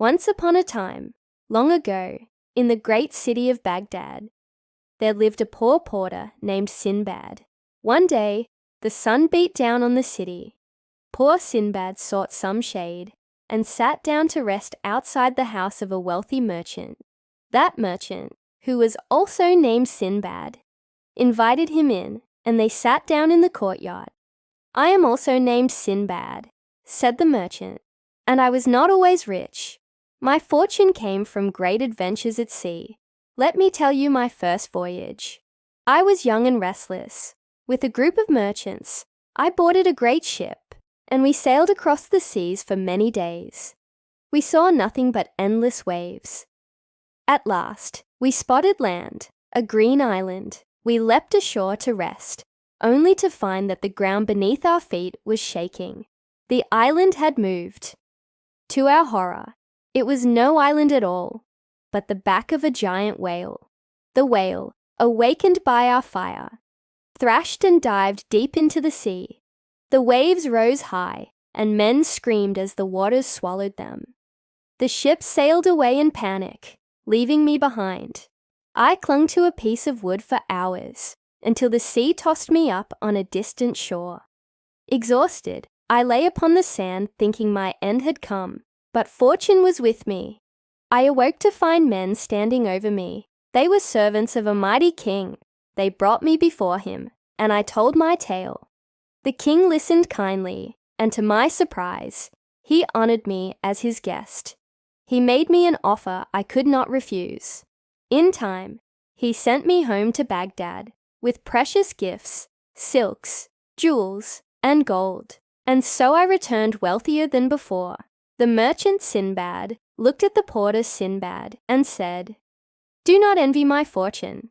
Once upon a time, long ago, in the great city of Baghdad, there lived a poor porter named Sinbad. One day, the sun beat down on the city. Poor Sinbad sought some shade and sat down to rest outside the house of a wealthy merchant. That merchant, who was also named Sinbad, invited him in, and they sat down in the courtyard. "I am also named Sinbad," said the merchant, "and I was not always rich. My fortune came from great adventures at sea. Let me tell you my first voyage. I was young and restless. With a group of merchants, I boarded a great ship, and we sailed across the seas for many days. We saw nothing but endless waves. At last, we spotted land, a green island. We leapt ashore to rest, only to find that the ground beneath our feet was shaking. The island had moved. To our horror, it was no island at all, but the back of a giant whale. The whale, awakened by our fire, thrashed and dived deep into the sea. The waves rose high, and men screamed as the waters swallowed them. The ship sailed away in panic, leaving me behind. I clung to a piece of wood for hours, until the sea tossed me up on a distant shore. Exhausted, I lay upon the sand thinking my end had come, but fortune was with me. I awoke to find men standing over me. They were servants of a mighty king. They brought me before him, and I told my tale. The king listened kindly, and to my surprise, he honored me as his guest. He made me an offer I could not refuse. In time, he sent me home to Baghdad with precious gifts, silks, jewels, and gold. And so I returned wealthier than before. The merchant Sinbad looked at the porter Sinbad and said, "Do not envy my fortune.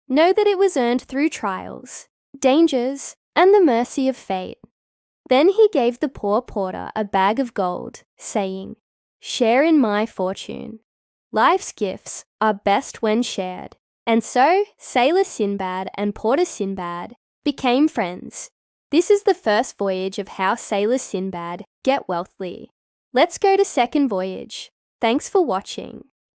Know that it was earned through trials, dangers, and the mercy of fate." Then he gave the poor porter a bag of gold, saying, "Share in my fortune. Life's gifts are best when shared." And so Sailor Sinbad and Porter Sinbad became friends. This is the first voyage of how Sailor Sinbad get wealthy. Let's go to second voyage. Thanks for watching.